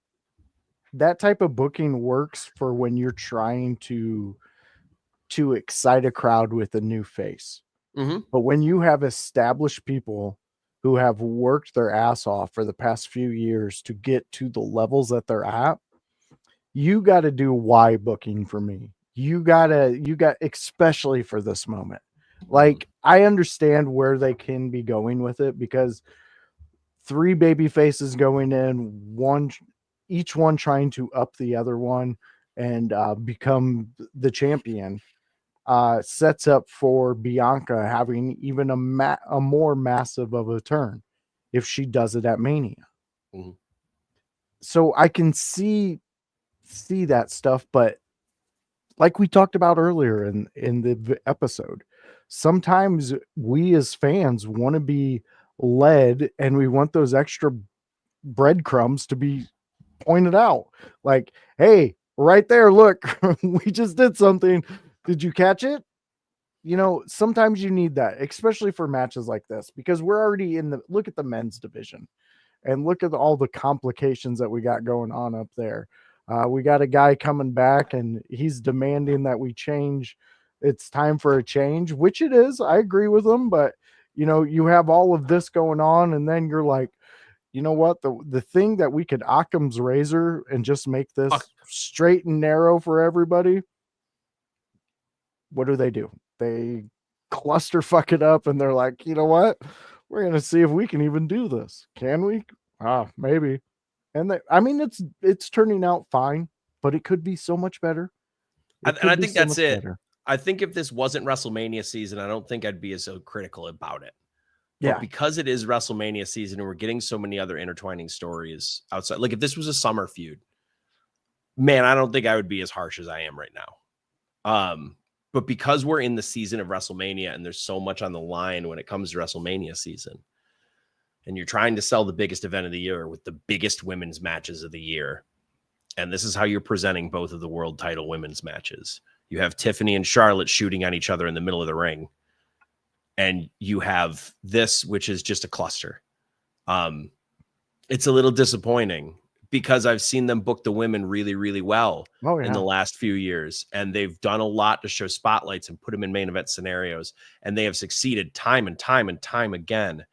that type of booking works for when you're trying to excite a crowd with a new face. Mm-hmm. But when you have established people who have worked their ass off for the past few years to get to the levels that they're at, you got to do why booking for me. You got, especially for this moment. Like, I understand where they can be going with it, because 3 baby faces going in, each one trying to up the other one and become the champion, sets up for Bianca having even a more massive of a turn if she does it at Mania. Mm-hmm. So I can see that stuff, but like we talked about earlier in the episode, sometimes we as fans want to be led, and we want those extra breadcrumbs to be pointed out. Like, hey, right there, look, we just did something. Did you catch it? Sometimes you need that, especially for matches like this, because we're already look at the men's division and look at all the complications that we got going on up there. We got a guy coming back, and he's demanding that we change. It's time for a change, which it is. I agree with him, but you have all of this going on, and then you're like, you know what? The thing that we could Occam's razor and just make this straight and narrow for everybody. What do? They cluster fuck it up, and they're like, you know what? We're gonna see if we can even do this. Can we? Maybe. And it's turning out fine, but it could be so much better. And I think that's it. Better. I think if this wasn't WrestleMania season, I don't think I'd be so critical about it. But yeah, because it is WrestleMania season and we're getting so many other intertwining stories outside, like if this was a summer feud, man, I don't think I would be as harsh as I am right now. But because we're in the season of WrestleMania and there's so much on the line when it comes to WrestleMania season, and you're trying to sell the biggest event of the year with the biggest women's matches of the year, and this is how you're presenting both of the world title women's matches. You have Tiffany and Charlotte shooting at each other in the middle of the ring, and you have this, which is just a cluster. It's a little disappointing because I've seen them book the women really, really well in the last few years, and they've done a lot to show spotlights and put them in main event scenarios, and they have succeeded time and time and time again.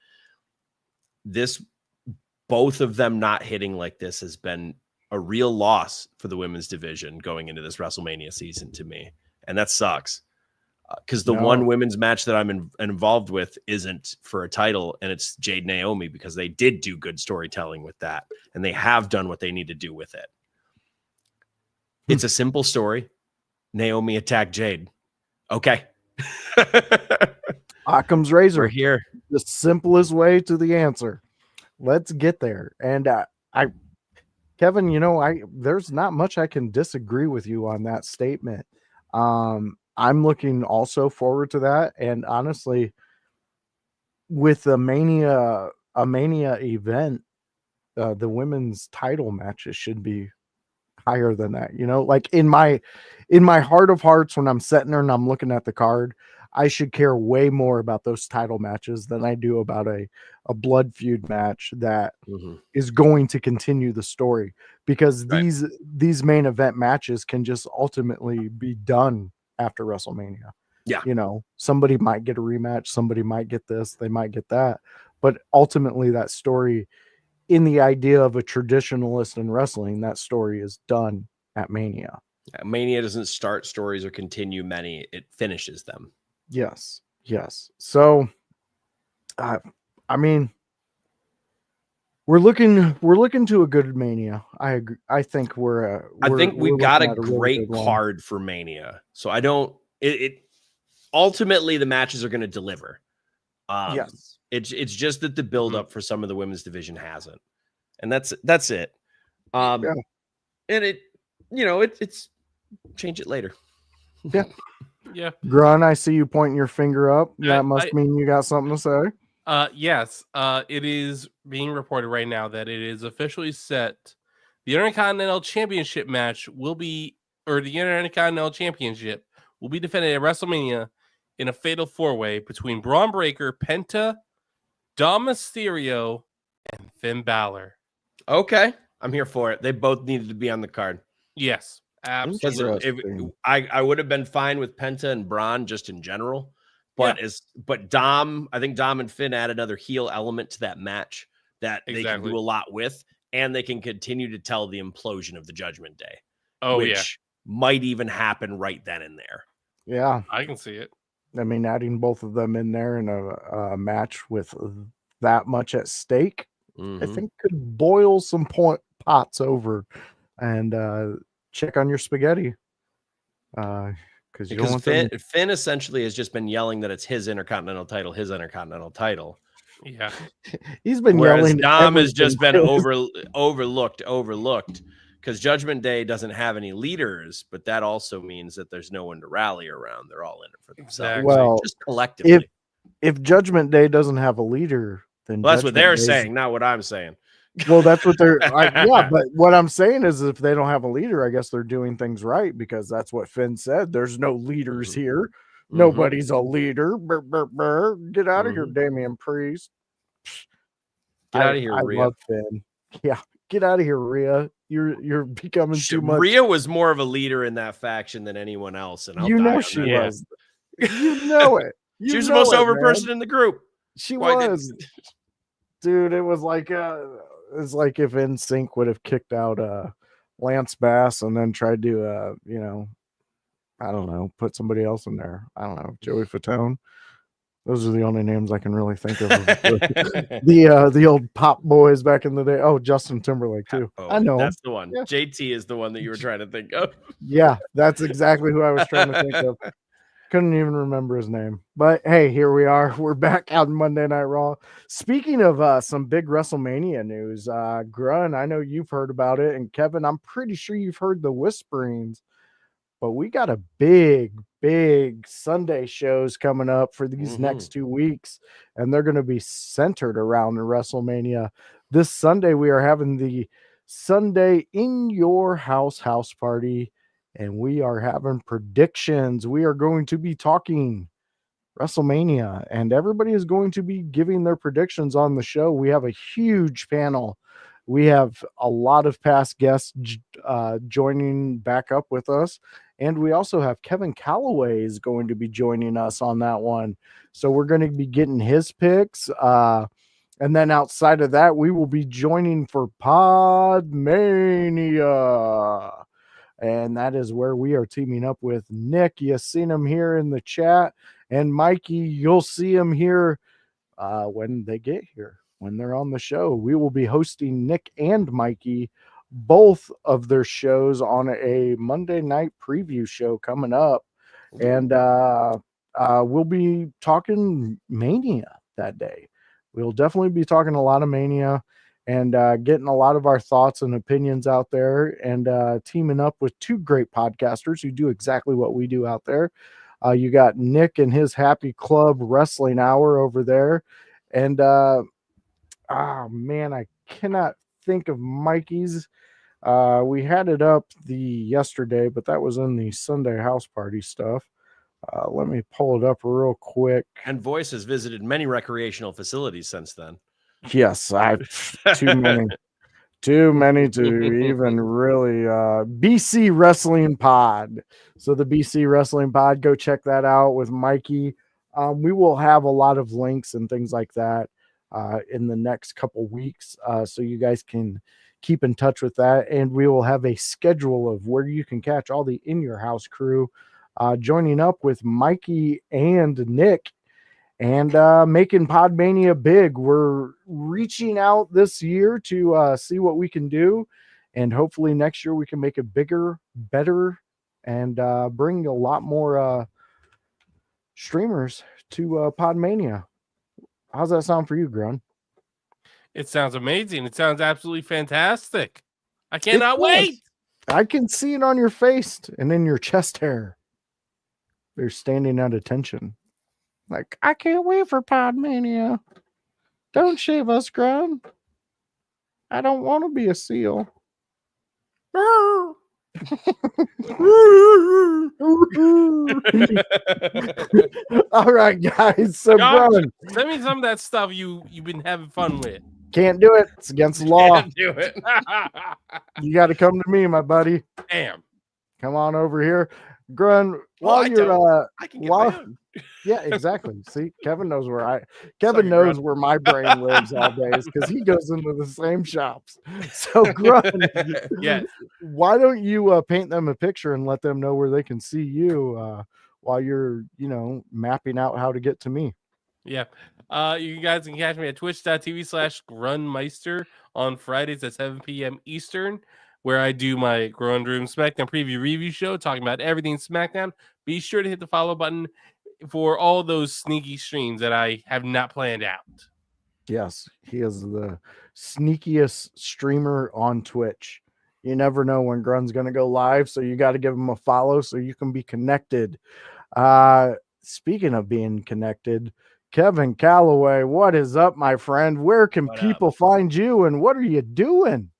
Both of them not hitting like this has been a real loss for the women's division going into this WrestleMania season to me. And that sucks because the one women's match that I'm involved with isn't for a title, and it's Jade Naomi, because they did do good storytelling with that, and they have done what they need to do with it. It's a simple story. Naomi attacked Jade. Okay. Occam's razor. We're here. The simplest way to the answer. Let's get there. And Kevin, there's not much I can disagree with you on that statement. I'm looking also forward to that. And honestly, with a Mania event, the women's title matches should be higher than that. Like in my heart of hearts, when I'm sitting there and I'm looking at the card, I should care way more about those title matches than I do about a blood feud match that is going to continue the story, because these main event matches can just ultimately be done after WrestleMania. Yeah. Somebody might get a rematch, somebody might get this, they might get that, but ultimately that story, in the idea of a traditionalist in wrestling, that story is done at Mania. Mania doesn't start stories or continue many, it finishes them. Yes. So I mean, we're looking to a good Mania. I agree. I think I think we're we've got a looking at really great good one. card for Mania. So I don't it ultimately the matches are going to deliver. Yes. It's just that the build Mhm. up for some of the women's division hasn't. And that's it. Yeah. And it's change it later. Yeah. Yeah. Grun, I see you pointing your finger up. That I- must mean you got something to say. Yes. It is being reported right now that it is officially set. The Intercontinental Championship match will be, or the Intercontinental Championship will be defended at WrestleMania in a fatal 4-way between Braun Breaker, Penta, Dom Mysterio, and Finn Balor. Okay. I'm here for it. They both needed to be on the card. Yes, Because absolutely. Interesting. I would have been fine with Penta and Braun just in general, but Dom, I think Dom and Finn add another heel element to that match that they can Exactly. do a lot with, and they can continue to tell the implosion of the Judgment Day, Oh, yeah. which might even happen right then and there. Yeah. I can see it. I mean, adding both of them in there in a match with that much at stake, I Mhm. think could boil some pots over and check on your spaghetti. Because you don't Because want them. Finn essentially has just been yelling that it's his Intercontinental title. He's been Whereas yelling. Dom has just been everything. overlooked because Judgment Day doesn't have any leaders, but that also means that there's no one to rally around. They're all in it for themselves. Exactly. Well, Just collectively. If Judgment Day doesn't have a leader, then Well, that's what Judgment they're Day's- saying, not what I'm saying. Well, that's what they're. Yeah, but what I'm saying is, if they don't have a leader, I guess they're doing things right because that's what Finn said. There's no leaders Mhm. here. Mhm. Nobody's a leader. Brr, brr, brr. Get out of here, Mhm. Damian Priest. Get out of here, I Rhea. love Finn. Yeah, get out of here, Rhea. You're becoming too much. Rhea was more of a leader in that faction than anyone else, and I'll You die know on she that. Yeah. was. You know it. You She was the know most it, over man. person in the group. She Why did- was. Dude, it was like it's like if NSYNC would have kicked out Lance Bass and then tried to I don't know, put somebody else in there. I don't know, Joey Fatone. Those are the only names I can really think of. The old pop boys back in the day. Oh, Justin Timberlake too. I know him. That's the one. Yeah. JT is the one that you were trying to think of. Yeah, that's exactly who I was trying to think of. Couldn't even remember his name. But hey, here we are. We're back on Monday Night Raw. Speaking of some big WrestleMania news, Grun, I know you've heard about it. And Kevin, I'm pretty sure you've heard the whisperings. But we got a big Sunday shows coming up for these next 2 weeks. And they're going to be centered around the WrestleMania. This Sunday, we are having the Sunday in your house party. And we are having predictions. We are going to be talking WrestleMania, and everybody is going to be giving their predictions on the show. We have a huge panel. We have a lot of past guests joining back up with us. And we also have Kevin Calloway is going to be joining us on that one. So we're going to be getting his picks. And then outside of that, we will be joining for Podmania. And that is where we are teaming up with Nick. You've seen him here in the chat. And Mikey, you'll see him here when they get here, when they're on the show. We will be hosting Nick and Mikey, both of their shows on a Monday night preview show coming up. And we'll be talking Mania that day. We'll definitely be talking a lot of Mania and getting a lot of our thoughts and opinions out there and teaming up with two great podcasters who do exactly what we do out there. You got Nick and his Happy Club Wrestling Hour over there. And, man, I cannot think of Mikey's. We had it up yesterday, but that was in the Sunday house party stuff. Let me pull it up real quick. And Voice has visited many recreational facilities since then. Yes, too many to even really BC Wrestling Pod. So the BC Wrestling Pod, go check that out with Mikey. We will have a lot of links and things like that in the next couple weeks, so you guys can keep in touch with that. And we will have a schedule of where you can catch all the In Your House crew joining up with Mikey and Nick. and making Podmania big. We're reaching out this year to see what we can do, and hopefully next year we can make it bigger, better, and bring a lot more streamers to Podmania. How's that sound for you, Grun? It sounds amazing. It sounds absolutely fantastic. I It cannot does. wait. I can see it on your face and in your chest hair. They're standing at attention. Like, I can't wait for Podmania. Don't shave us, Grun. I don't want to be a seal. All right, guys. So, Josh, Grun, send me some of that stuff you've been having fun with. can't do it. It's against the law. Can't do it. You got to come to me, my buddy. Damn. Come on over here, Grun. While I you're don't. I can get my own. yeah, exactly. See, Kevin knows where Sorry, Kevin knows Grun. where my brain lives all days because he goes into the same shops. So, Grun, Yes. why don't you paint them a picture and let them know where they can see you while you're, mapping out how to get to me. Yeah. You guys can catch me at twitch.tv/Grunmeister on Fridays at 7 p.m. Eastern, where I do my Grun Room SmackDown preview review show talking about everything SmackDown. Be sure to hit the follow button for all those sneaky streams that I have not planned out. Yes, he is the sneakiest streamer on Twitch. You never know when Grun's going to go live, so you got to give him a follow so you can be connected. Speaking of being connected, Kevin Calloway, what is up, my friend? Where can people find you, and what are you doing?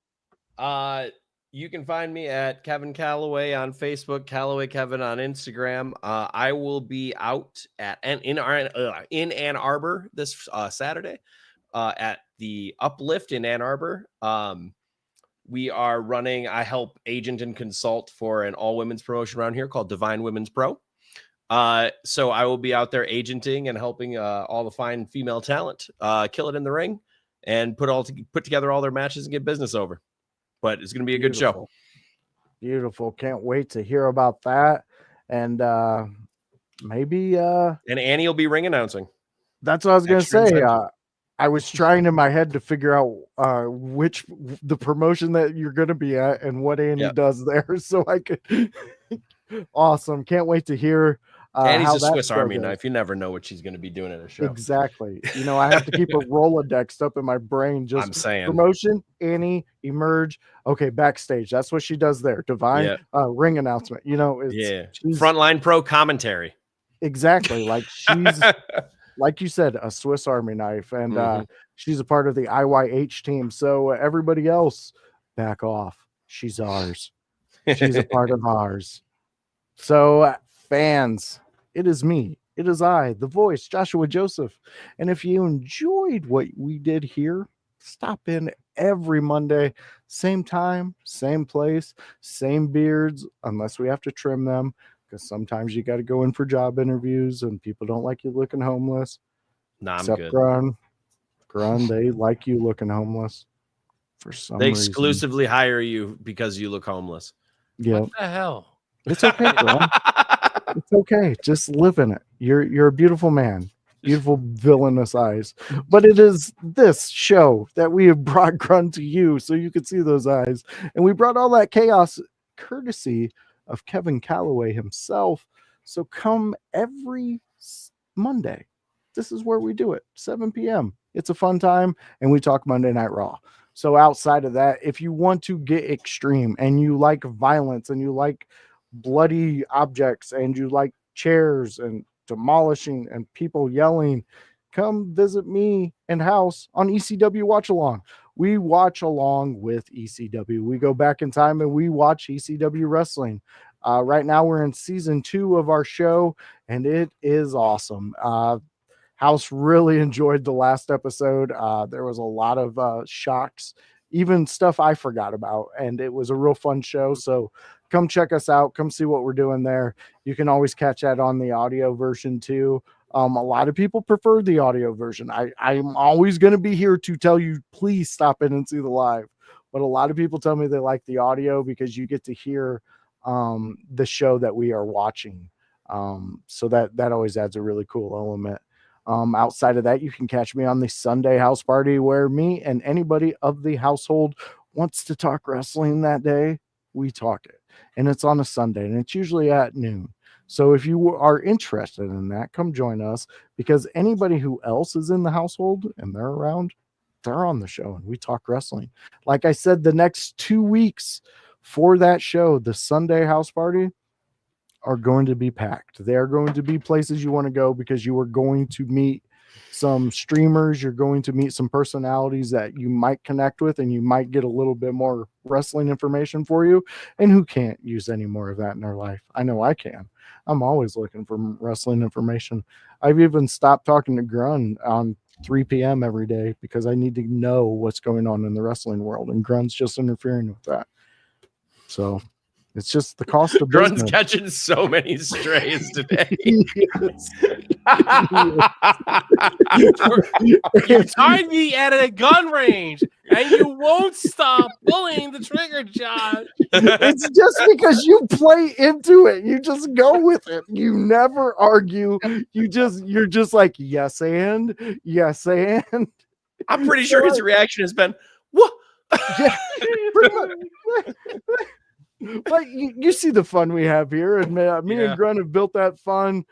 You can find me at Kevin Calloway on Facebook, Calloway Kevin on Instagram. I will be out in Ann Arbor this Saturday at the Uplift in Ann Arbor. We are running, I help agent and consult for an all women's promotion around here called Divine Women's Pro. So I will be out there agenting and helping all the fine female talent kill it in the ring and put together all their matches and get business over. But it's going to be a good show. Beautiful. Can't wait to hear about that. And maybe and Annie will be ring announcing. That's what I was going to say. I was trying in my head to figure out which the promotion that you're going to be at and what Annie does there. So I could. Awesome. Can't wait to hear. Annie's a Swiss Army knife. You never know what she's going to be doing at a show. Exactly. I have to keep a Rolodex up in my brain. Just I'm saying promotion, Annie, Emerge. Okay, backstage. That's what she does there. Divine ring announcement. Frontline Pro commentary. Exactly. Like she's like you said, a Swiss Army knife, and she's a part of the IYH team. So everybody else, back off. She's ours. She's a part of ours. So fans, it is me. It is I, the voice, Joshua Joseph. And if you enjoyed what we did here, stop in every Monday, same time, same place, same beards, unless we have to trim them, because sometimes you got to go in for job interviews and people don't like you looking homeless. Nah, I'm except good. Grun, they like you looking homeless for some They reason. exclusively hire you because you look homeless. Yeah. What the hell? It's okay, Grun. It's okay. Just live in it. You're a beautiful man. Beautiful villainous eyes. But it is this show that we have brought Grun to you so you can see those eyes. And we brought all that chaos courtesy of Kevin Calloway himself. So come every Monday. This is where we do it. 7 p.m. It's a fun time. And we talk Monday Night Raw. So outside of that, if you want to get extreme and you like violence and you like bloody objects and you like chairs and demolishing and people yelling, come visit me and House on ECW Watch Along. We watch along with ECW. We go back in time and we watch ECW wrestling. Right now we're in season 2 of our show and it is awesome. House really enjoyed the last episode. There was a lot of shocks, even stuff I forgot about, and it was a real fun show. So come check us out. Come see what we're doing there. You can always catch that on the audio version too. A lot of people prefer the audio version. I'm always going to be here to tell you, please stop in and see the live. But a lot of people tell me they like the audio because you get to hear the show that we are watching. So that always adds a really cool element. Outside of that, you can catch me on the Sunday house party where me and anybody of the household wants to talk wrestling that day. We talk it, and it's on a Sunday, and it's usually at noon. So if you are interested in that, come join us, because anybody who else is in the household and they're around, they're on the show and we talk wrestling. Like I said, the next 2 weeks for that show, the Sunday house party, are going to be packed. They are going to be places you want to go, because you are going to meet some streamers. You're going to meet some personalities that you might connect with, and you might get a little bit more wrestling information for you. And who can't use any more of that in their life? I know I can. I'm always looking for wrestling information. I've even stopped talking to Grun on 3 p.m. every day because I need to know what's going on in the wrestling world, and Grun's just interfering with that. So it's just the cost of Grun's business. catching so many strays today. You tied me at a gun range, and you won't stop pulling the trigger, John. It's just because you play into it. You just go with it. You never argue. You're just like, yes, and yes, and. I'm pretty sure his reaction has been, what? Yeah, pretty much. But you see the fun we have here, and me and Grunt have built that fun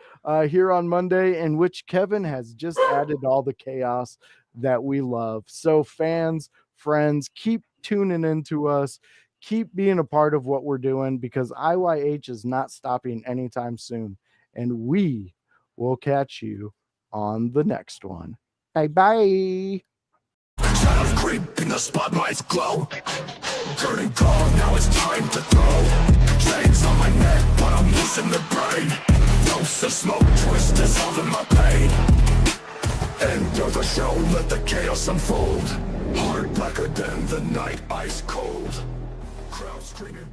here on Monday, in which Kevin has just added all the chaos that we love. So fans, friends, keep tuning into us, keep being a part of what we're doing, because IYH is not stopping anytime soon, and we will catch you on the next one. Bye. Shadows creep in the spotlight's glow. Turning cold, now it's time to throw. Chains on my neck, but I'm losing the brain. Dose of smoke, twist dissolving my pain. Enter the show, let the chaos unfold. Heart blacker than the night, ice cold. Crowd screaming.